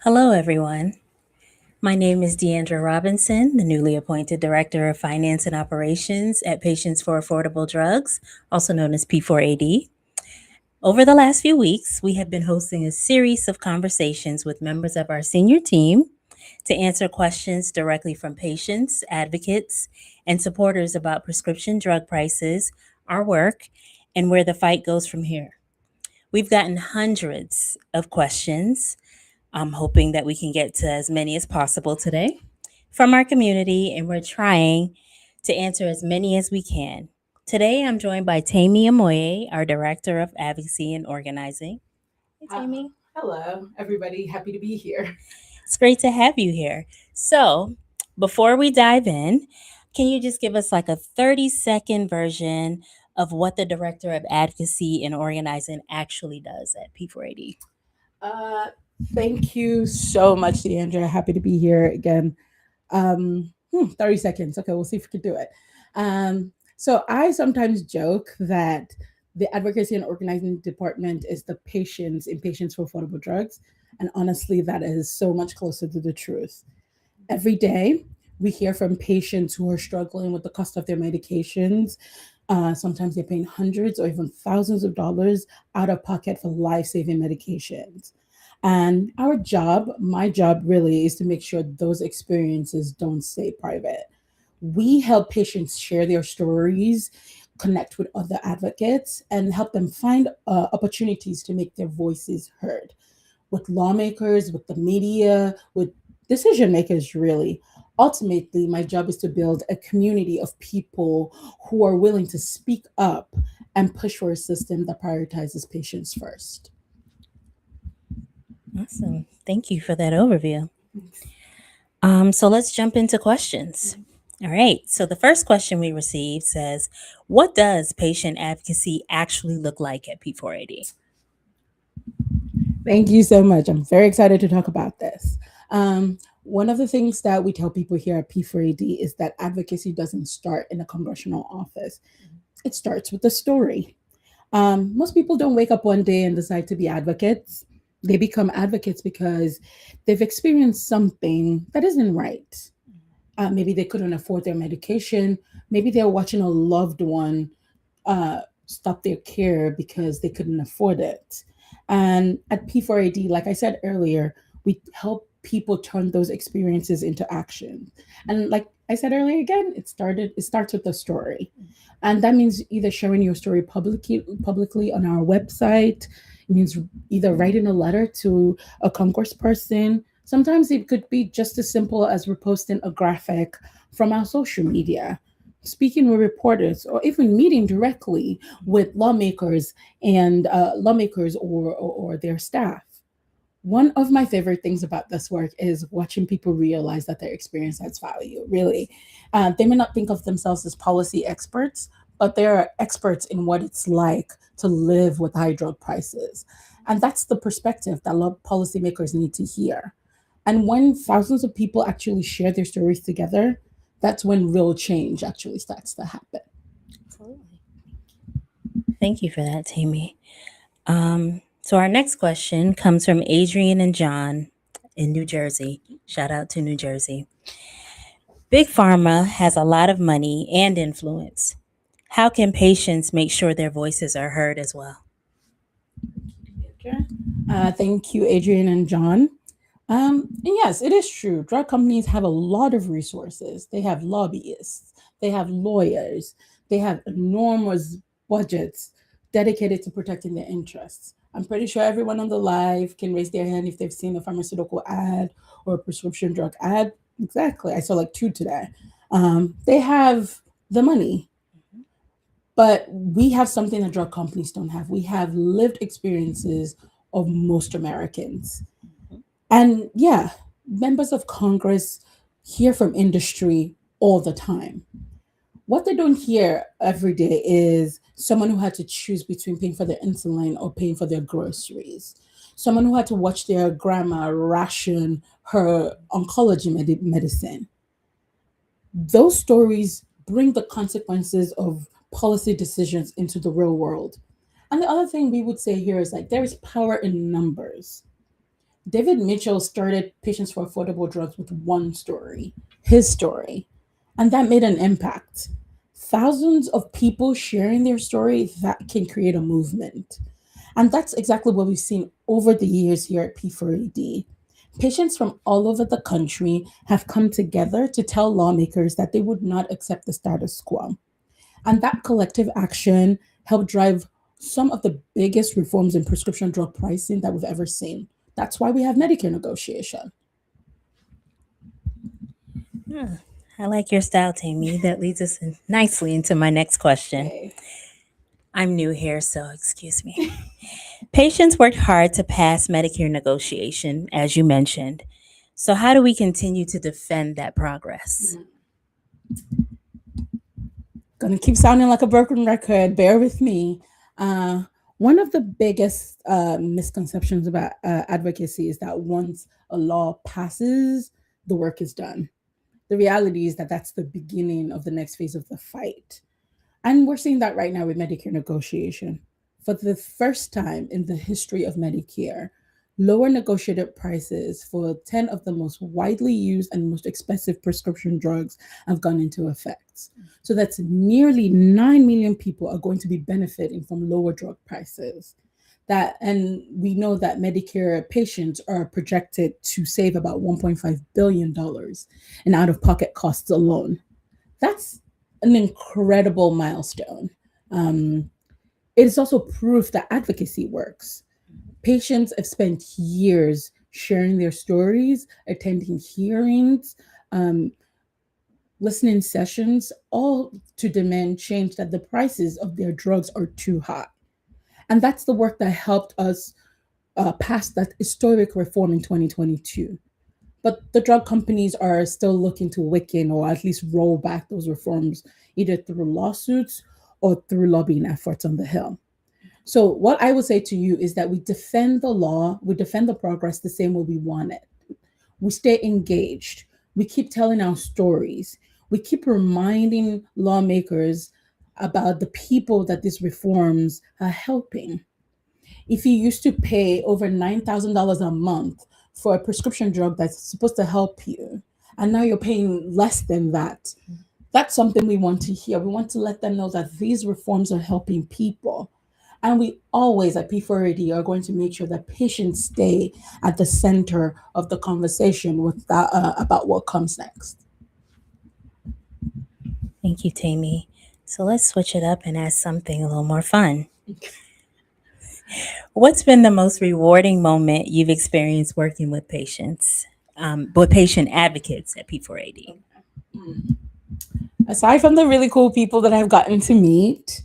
Hello, everyone. My name is Deandra Robinson, the newly appointed Director of Finance and Operations at Patients for Affordable Drugs, also known as P4AD. Over the last few weeks, we have been hosting a series of conversations with members of our senior team to answer questions directly from patients, advocates, and supporters about prescription drug prices, our work, and where the fight goes from here. We've gotten hundreds of questions. I'm hoping that we can get to as many as possible today from our community, and we're trying to answer as many as we can. Today, I'm joined by Temi Amoye, our Director of Advocacy and Organizing. Hey, Uh, Temi. Hello, everybody. Happy to be here. It's great to have you here. So, before we dive in, can you just give us like a 30-second version of what the Director of Advocacy and Organizing actually does at P4AD? Uh, Thank you so much, Deandra. Happy to be here again. 30 seconds. Okay, we'll see if we can do it. So I sometimes joke that the advocacy and organizing department is the patients in Patients for Affordable Drugs. And honestly, that is so much closer to the truth. Every day, we hear from patients who are struggling with the cost of their medications. Sometimes they're paying hundreds or even thousands of dollars out of pocket for life saving medications. And our job, my job really, is to make sure those experiences don't stay private. We help patients share their stories, connect with other advocates, and help them find opportunities to make their voices heard with lawmakers, with the media, with decision makers, really. Ultimately, my job is to build a community of people who are willing to speak up and push for a system that prioritizes patients first. Awesome. Thank you for that overview. So let's jump into questions. All right. So the first question we received says, what does patient advocacy actually look like at P4AD? Thank you so much. I'm very excited to talk about this. One of the things that we tell people here at P4AD is that advocacy doesn't start in a congressional office, it starts with a story. Most people don't wake up one day and decide to be advocates. They become advocates because they've experienced something that isn't right. Maybe they couldn't afford their medication. Maybe they're watching a loved one stop their care because they couldn't afford it. And at P4AD, like I said earlier, we help people turn those experiences into action. And like I said earlier again, it starts with a story. And that means either sharing your story publicly on our website. It means either writing a letter to a congressperson. Sometimes it could be just as simple as reposting a graphic from our social media, speaking with reporters, or even meeting directly with lawmakers and lawmakers or their staff. One of my favorite things about this work is watching people realize that their experience has value. Really, they may not think of themselves as policy experts, but they are experts in what it's like to live with high drug prices, and that's the perspective that policymakers need to hear. And when thousands of people actually share their stories together, that's when real change actually starts to happen. Absolutely. Thank you for that, Tammy. So our next question comes from Adrian and John in New Jersey. Shout out to New Jersey. Big Pharma has a lot of money and influence. How can patients make sure their voices are heard as well? Thank you, Adrian and John. And yes, it is true. Drug companies have a lot of resources. They have lobbyists, they have lawyers, they have enormous budgets dedicated to protecting their interests. I'm pretty sure everyone on the live can raise their hand if they've seen a pharmaceutical ad or a prescription drug ad. Exactly. I saw like two today. They have the money, but we have something that drug companies don't have. We have lived experiences of most Americans. And yeah, members of Congress hear from industry all the time. What they don't hear every day is someone who had to choose between paying for their insulin or paying for their groceries. Someone who had to watch their grandma ration her oncology medicine. Those stories bring the consequences of policy decisions into the real world. And the other thing we would say here is like there is power in numbers. David Mitchell started Patients for Affordable Drugs with one story, his story, and that made an impact. Thousands of people sharing their story that can create a movement. And that's exactly what we've seen over the years here at P4AD. Patients from all over the country have come together to tell lawmakers that they would not accept the status quo. And that collective action helped drive some of the biggest reforms in prescription drug pricing that we've ever seen. That's why we have Medicare negotiation. Hmm, I like your style, Temi. That leads us nicely into my next question. Okay. I'm new here, so excuse me. Patients worked hard to pass Medicare negotiation, as you mentioned. So, how do we continue to defend that progress? Gonna keep sounding like a broken record. Bear with me. Uh, One of the biggest misconceptions about advocacy is that once a law passes, the work is done. The reality is that that's the beginning of the next phase of the fight. And we're seeing that right now with Medicare negotiation. For the first time in the history of Medicare, lower negotiated prices for 10 of the most widely used and most expensive prescription drugs have gone into effect. So that's nearly 9 million people are going to be benefiting from lower drug prices. That and we know that Medicare patients are projected to save about $1.5 billion in out-of-pocket costs alone. That's an incredible milestone. Um, it is also proof that advocacy works. Patients have spent years sharing their stories, attending hearings, um, listening sessions, all to demand change that the prices of their drugs are too high. And that's the work that helped us pass that historic reform in 2022. But the drug companies are still looking to weaken or at least roll back those reforms, either through lawsuits or through lobbying efforts on the Hill. So, what I would say to you is that we defend the law, we defend the progress the same way we want it. We stay engaged, we keep telling our stories, we keep reminding lawmakers about the people that these reforms are helping. If you used to pay over $9,000 a month for a prescription drug that's supposed to help you, and now you're paying less than that, that's something we want to hear. We want to let them know that these reforms are helping people. And we always at P4AD are going to make sure that patients stay at the center of the conversation with that, about what comes next. Thank you, Temi. So, let's switch it up and ask something a little more fun. What's been the most rewarding moment you've experienced working with patient advocates at P4AD? Aside from the really cool people that I've gotten to meet,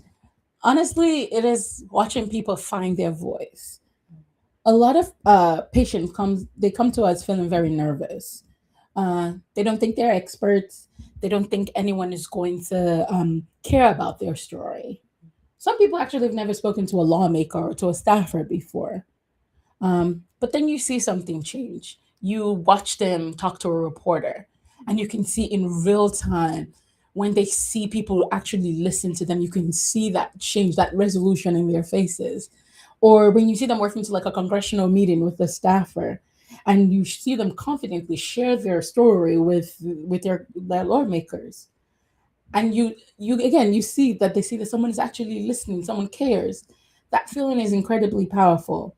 honestly, it is watching people find their voice. A lot of patients come to us feeling very nervous. They don't think they're experts. They don't think anyone is going to care about their story. Some people actually have never spoken to a lawmaker or to a staffer before. But then you see something change. You watch them talk to a reporter, and you can see in real time when they see people actually listen to them, you can see that change, that resolution in their faces. Or when you see them working to like a congressional meeting with the staffer, and you see them confidently share their story with their lawmakers, and you again you see that they see that someone is actually listening, someone cares. That feeling is incredibly powerful.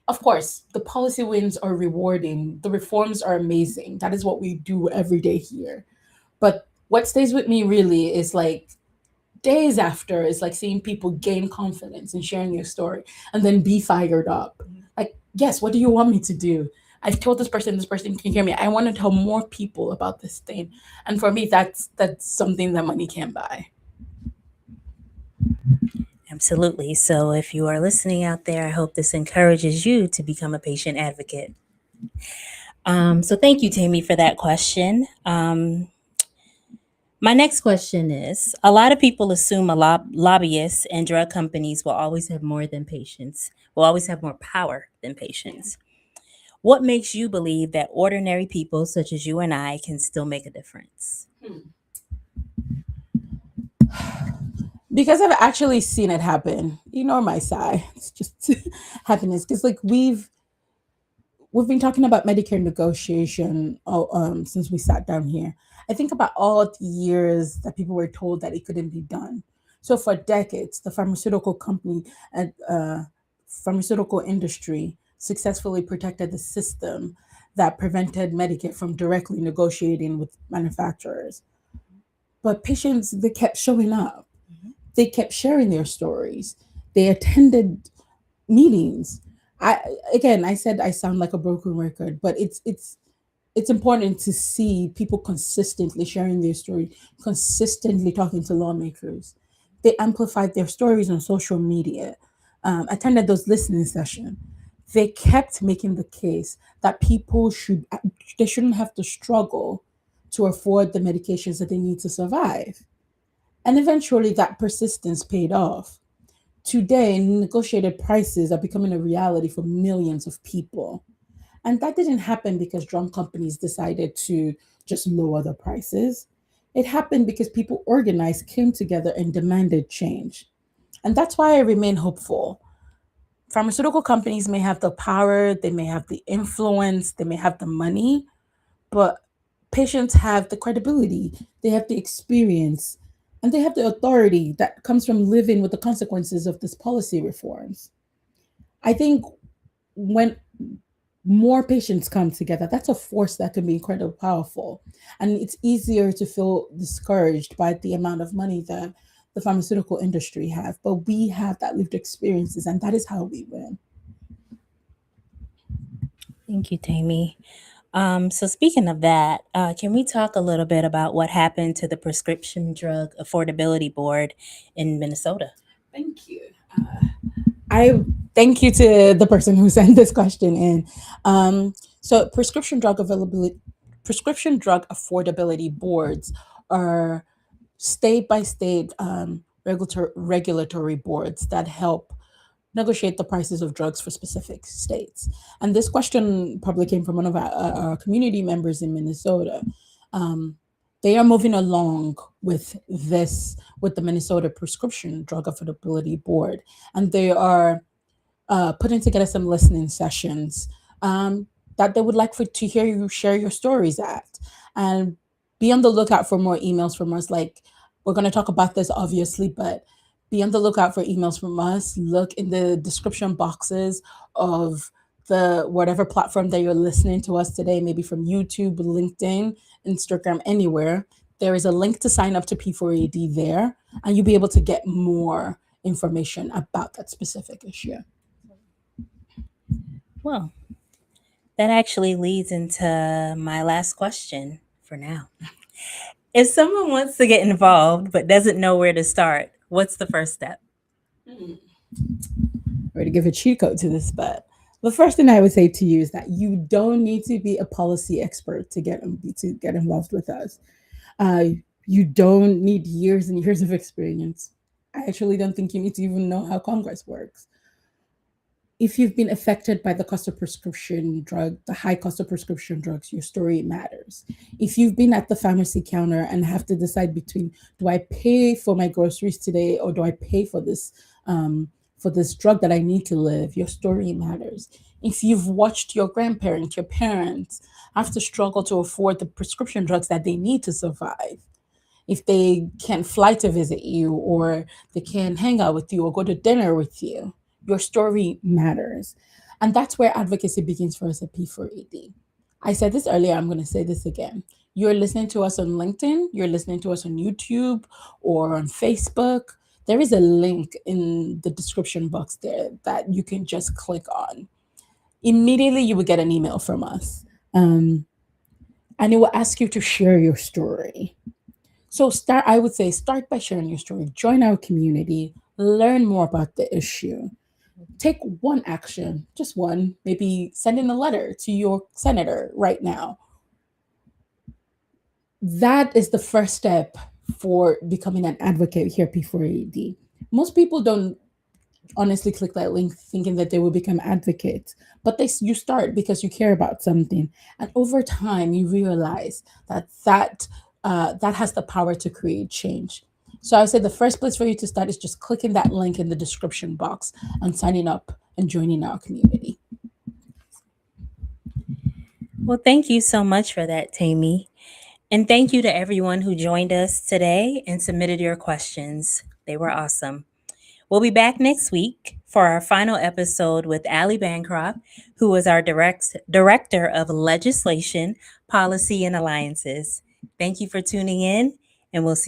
Of course, the policy wins are rewarding. The reforms are amazing. That is what we do every day here. But what stays with me really is like days after is like seeing people gain confidence and sharing their story and then be fired up. Like, yes, what do you want me to do? I've told this person can hear me. I want to tell more people about this thing. And for me, that's something that money can't buy. Absolutely. So, if you are listening out there, I hope this encourages you to become a patient advocate. So, thank you, Tammy, for that question. My next question is, a lot of people assume lobbyists and drug companies will always have more than patients, will always have more power than patients. What makes you believe that ordinary people such as you and I can still make a difference? Because I've actually seen it happen. You know my sigh. It's just happiness. Because like We've been talking about Medicare negotiation since we sat down here. I think about all the years that people were told that it couldn't be done. So for decades, the and pharmaceutical industry successfully protected the system that prevented Medicare from directly negotiating with manufacturers. But patients, they kept showing up. They kept sharing their stories. They attended meetings. I Again, I said I sound like a broken record, but it's important to see people consistently sharing their story, consistently talking to lawmakers. They amplified their stories on social media, attended those listening sessions. They kept making the case that they shouldn't have to struggle to afford the medications that they need to survive. And eventually that persistence paid off. Today, negotiated prices are becoming a reality for millions of people. And that didn't happen because drug companies decided to just lower the prices. It happened because people organized, came together, and demanded change. And that's why I remain hopeful. Pharmaceutical companies may have the power, they may have the influence, they may have the money, but patients have the credibility, they have the experience, and they have the authority that comes from living with the consequences of these policy reforms. I think when more patients come together, that's a force that can be incredibly powerful. And it's easier to feel discouraged by the amount of money that the pharmaceutical industry have. But we have that lived experiences, and that is how we win. Thank you, Temi. So speaking of that, can we talk a little bit about what happened to the Prescription Drug Affordability Board in Minnesota? Thank you. I thank you to the person who sent this question in. So prescription drug affordability boards are state by state regulatory boards that help negotiate the prices of drugs for specific states. And this question probably came from one of our community members in Minnesota. Um, they are moving along with with the Minnesota Prescription Drug Affordability Board, and they are putting together some listening sessions that they would like to hear you share your stories at. And be on the lookout for more emails from us. Like, we're going to talk about this obviously, but be on the lookout for emails from us. Look in the description boxes of the whatever platform that you're listening to us today, maybe from YouTube, LinkedIn, Instagram, anywhere. There is a link to sign up to P4AD there, and you'll be able to get more information about that specific issue. Well, that actually leads into my last question for now. If someone wants to get involved but doesn't know where to start, what's the first step? Or to give a cheat code to this, but the first thing I would say to you is that you don't need to be a policy expert to get involved with us. Uh, you don't need years and years of experience. I actually don't think you need to even know how Congress works. If you've been affected by the high cost of prescription drugs, your story matters. If you've been at the pharmacy counter and have to decide between, do I pay for my groceries today or do I pay for this drug that I need to live, your story matters. If you've watched your grandparents, your parents have to struggle to afford the prescription drugs that they need to survive, if they can't fly to visit you or they can't hang out with you or go to dinner with you, your story matters. And that's where advocacy begins for us at P4AD. I said this earlier, I'm going to say this again. You're listening to us on LinkedIn, you're listening to us on YouTube or on Facebook. There is a link in the description box there that you can just click on. Immediately, you will get an email from us. And it will ask you to share your story. So I would say start by sharing your story, join our community, learn more about the issue. Take one action, just one, maybe sending a letter to your senator right now. That is the first step for becoming an advocate here at P4AD. Most people don't honestly click that link thinking that they will become advocates, but you start because you care about something, and over time you realize that has the power to create change. So I would say the first place for you to start is just clicking that link in the description box and signing up and joining our community. Well, thank you so much for that, Temi. And thank you to everyone who joined us today and submitted your questions. They were awesome. We'll be back next week for our final episode with Allie Bancroft, who is our Director of Legislation, Policy, and Alliances. Thank you for tuning in, and we'll see